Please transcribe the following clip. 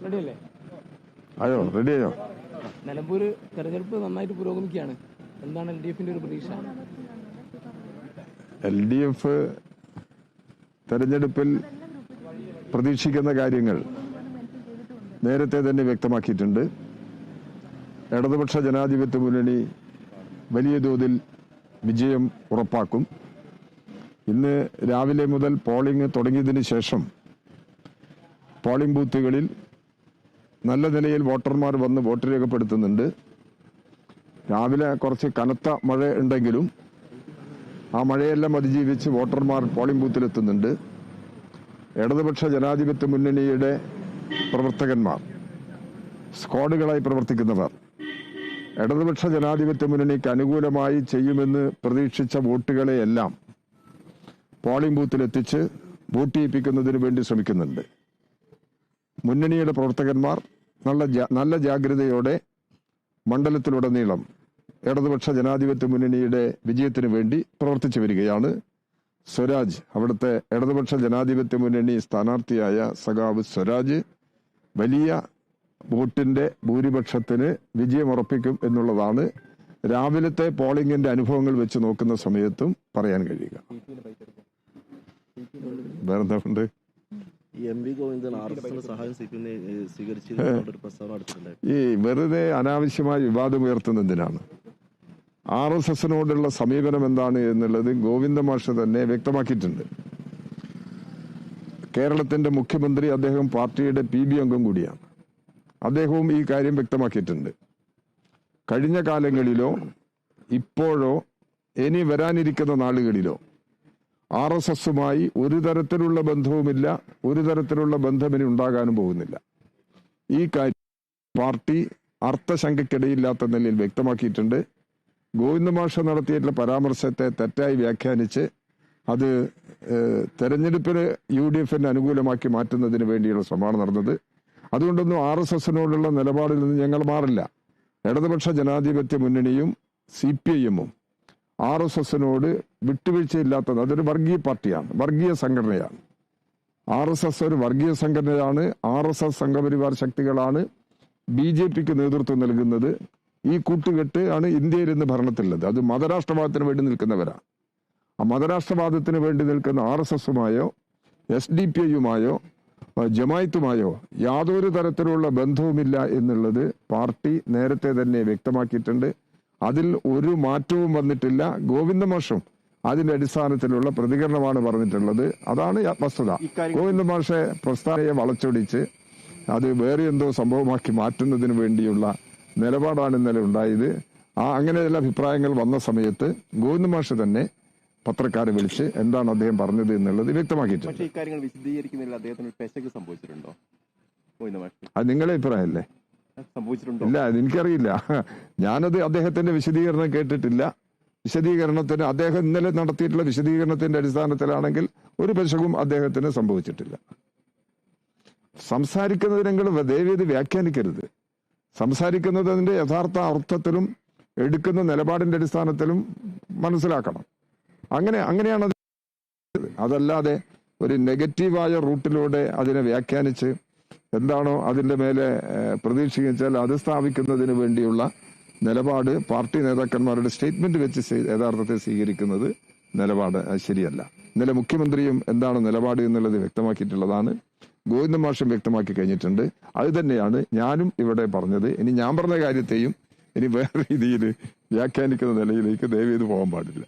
റെഡിയല്ലേ? അയ്യോ റെഡിയായോ? നിലമ്പൂര് തെരഞ്ഞെടുപ്പ് നന്നായിട്ട് പുരോഗമിക്കുകയാണ്. എന്താണ് LDFന്റെ ഒരു പ്രതീക്ഷ? LDF തെരഞ്ഞെടുപ്പിൽ പ്രതീക്ഷിക്കുന്ന കാര്യങ്ങൾ നേരത്തെ തന്നെ വ്യക്തമാക്കിയിട്ടുണ്ട്. ഇടതുപക്ഷ ജനാധിപത്യ മുന്നണി വലിയ തോതിൽ വിജയം ഉറപ്പാക്കും. ഇന്ന് രാവിലെ മുതൽ പോളിംഗ് തുടങ്ങിയതിന് ശേഷം പോളിംഗ് ബൂത്തുകളിൽ നല്ല നിലയിൽ വോട്ടർമാർ വന്ന് വോട്ട് രേഖപ്പെടുത്തുന്നുണ്ട്. രാവിലെ കുറച്ച് കനത്ത മഴ ഉണ്ടെങ്കിലും ആ മഴയെല്ലാം അതിജീവിച്ച് വോട്ടർമാർ പോളിംഗ് ബൂത്തിലെത്തുന്നുണ്ട്. ഇടതുപക്ഷ ജനാധിപത്യ മുന്നണിയുടെ പ്രവർത്തകന്മാർ, സ്ക്വാഡുകളായി പ്രവർത്തിക്കുന്നവർ ഇടതുപക്ഷ ജനാധിപത്യ മുന്നണിക്ക് അനുകൂലമായി ചെയ്യുമെന്ന് പ്രതീക്ഷിച്ച വോട്ടുകളെയെല്ലാം പോളിംഗ് ബൂത്തിലെത്തിച്ച് വോട്ട് ചെയ്യിപ്പിക്കുന്നതിന് വേണ്ടി ശ്രമിക്കുന്നുണ്ട്. മുന്നണിയുടെ പ്രവർത്തകന്മാർ നല്ല ജാഗ്രതയോടെ മണ്ഡലത്തിലുടനീളം ഇടതുപക്ഷ ജനാധിപത്യ മുന്നണിയുടെ വിജയത്തിന് വേണ്ടി പ്രവർത്തിച്ചു വരികയാണ്. സ്വരാജ്, അവിടുത്തെ ഇടതുപക്ഷ ജനാധിപത്യ മുന്നണി സ്ഥാനാർത്ഥിയായ സഖാവ് സ്വരാജ് വലിയ വോട്ടിന്റെ ഭൂരിപക്ഷത്തിന് വിജയമുറപ്പിക്കും എന്നുള്ളതാണ് രാവിലത്തെ പോളിംഗിന്റെ അനുഭവങ്ങൾ വെച്ച് നോക്കുന്ന സമയത്തും പറയാൻ കഴിയുക. വേറെന്താ ഉണ്ട്? ഈ വെറുതെ അനാവശ്യമായ വിവാദം ഉയർത്തുന്നതിനാണ്. RSSനോടുള്ള സമീപനം എന്താണ് എന്നുള്ളത് ഗോവിന്ദ മാഷ് തന്നെ വ്യക്തമാക്കിയിട്ടുണ്ട്. കേരളത്തിന്റെ മുഖ്യമന്ത്രി, അദ്ദേഹം പാർട്ടിയുടെ PB അംഗം കൂടിയാണ്. അദ്ദേഹവും ഈ കാര്യം വ്യക്തമാക്കിയിട്ടുണ്ട്. കഴിഞ്ഞ കാലങ്ങളിലോ ഇപ്പോഴോ ഇനി വരാനിരിക്കുന്ന നാളുകളിലോ RSSുമായി ഒരു തരത്തിലുള്ള ബന്ധവുമില്ല, ഒരു തരത്തിലുള്ള ബന്ധം ഇനി ഉണ്ടാകാനും പോകുന്നില്ല. ഈ കാര്യം പാർട്ടി അർത്ഥശങ്കയ്ക്കിടയില്ലാത്ത നിലയിൽ വ്യക്തമാക്കിയിട്ടുണ്ട്. ഗോവിന്ദ മാഷ് നടത്തിയിട്ടുള്ള പരാമർശത്തെ തെറ്റായി വ്യാഖ്യാനിച്ച് അത് തെരഞ്ഞെടുപ്പിന് UDFന് അനുകൂലമാക്കി മാറ്റുന്നതിന് വേണ്ടിയുള്ള ശ്രമമാണ് നടന്നത്. അതുകൊണ്ടൊന്നും RSSനോടുള്ള നിലപാടിൽ നിന്ന് ഞങ്ങൾ മാറില്ല. ഇടതുപക്ഷ ജനാധിപത്യ മുന്നണിയും CPIഎമ്മും RSSനോട് വിട്ടുവീഴ്ചയില്ലാത്തത്. അതൊരു വർഗീയ പാർട്ടിയാണ്, വർഗീയ സംഘടനയാണ്. RSS ഒരു വർഗീയ സംഘടനയാണ്. RSS സംഘപരിവാർ ശക്തികളാണ് BJPക്ക് നേതൃത്വം നൽകുന്നത്. ഈ കൂട്ടുകെട്ട് ആണ് ഇന്ത്യയിൽ ഇന്ന് ഭരണത്തിലുള്ളത്. അത് മതരാഷ്ട്രവാദത്തിന് വേണ്ടി നിൽക്കുന്നവരാണ്. ആ മതരാഷ്ട്രവാദത്തിന് വേണ്ടി നിൽക്കുന്ന RSSുമായോ SDPIയുമായോ ജമായത്തുമായോ യാതൊരു തരത്തിലുള്ള ബന്ധവുമില്ല എന്നുള്ളത് പാർട്ടി നേരത്തെ തന്നെ വ്യക്തമാക്കിയിട്ടുണ്ട്. അതിൽ ഒരു മാറ്റവും വന്നിട്ടില്ല. ഗോവിന്ദ മാഷും അതിന്റെ അടിസ്ഥാനത്തിലുള്ള പ്രതികരണമാണ് പറഞ്ഞിട്ടുള്ളത്. അതാണ് വസ്തുത. ഗോവിന്ദ മാഷെ പ്രസ്താവനയെ വളച്ചൊടിച്ച് അത് വേറെ എന്തോ സംഭവമാക്കി മാറ്റുന്നതിന് വേണ്ടിയുള്ള നിലപാടാണ് ഇന്നലെ ഉണ്ടായത്. അങ്ങനെ ചില അഭിപ്രായങ്ങൾ വന്ന സമയത്ത് ഗോവിന്ദ മാഷ് തന്നെ പത്രക്കാരെ വിളിച്ച് എന്താണ് അദ്ദേഹം പറഞ്ഞത് എന്നുള്ളത് വ്യക്തമാക്കിയിട്ടുണ്ട്. അത് നിങ്ങളുടെ അഭിപ്രായമല്ലേ? ഇല്ല, എനിക്കറിയില്ല. ഞാനത് അദ്ദേഹത്തിന്റെ വിശദീകരണം കേട്ടിട്ടില്ല. വിശദീകരണത്തിന് അദ്ദേഹം ഇന്നലെ നടത്തിയിട്ടുള്ള വിശദീകരണത്തിന്റെ അടിസ്ഥാനത്തിലാണെങ്കിൽ ഒരു പെശകും അദ്ദേഹത്തിന് സംഭവിച്ചിട്ടില്ല. സംസാരിക്കുന്നത് നിങ്ങൾ ദയവേത് വ്യാഖ്യാനിക്കരുത്. സംസാരിക്കുന്നത് അതിന്റെ യഥാർത്ഥ അർത്ഥത്തിലും എടുക്കുന്ന നിലപാടിന്റെ അടിസ്ഥാനത്തിലും മനസ്സിലാക്കണം. അങ്ങനെയാണ്. അതല്ലാതെ ഒരു നെഗറ്റീവായ റൂട്ടിലൂടെ അതിനെ വ്യാഖ്യാനിച്ച് എന്താണോ അതിന്റെ മേലെ പ്രതീക്ഷിച്ചാൽ അത് സ്ഥാപിക്കുന്നതിന് വേണ്ടിയുള്ള നിലപാട് പാർട്ടി നേതാക്കന്മാരുടെ സ്റ്റേറ്റ്മെന്റ് വെച്ച് യഥാർത്ഥത്തിൽ സ്വീകരിക്കുന്നത് നിലപാട് ശരിയല്ല. ഇന്നലെ മുഖ്യമന്ത്രിയും എന്താണ് നിലപാട് എന്നുള്ളത് വ്യക്തമാക്കിയിട്ടുള്ളതാണ്. ഗോവിന്ദ മാഷും വ്യക്തമാക്കി കഴിഞ്ഞിട്ടുണ്ട്. അത് തന്നെയാണ് ഞാനും ഇവിടെ പറഞ്ഞത്. ഇനി ഞാൻ പറഞ്ഞ കാര്യത്തെയും ഇനി വേറെ രീതിയിൽ വ്യാഖ്യാനിക്കുന്ന നിലയിലേക്ക് ദയവേത് പോകാൻ പാടില്ല.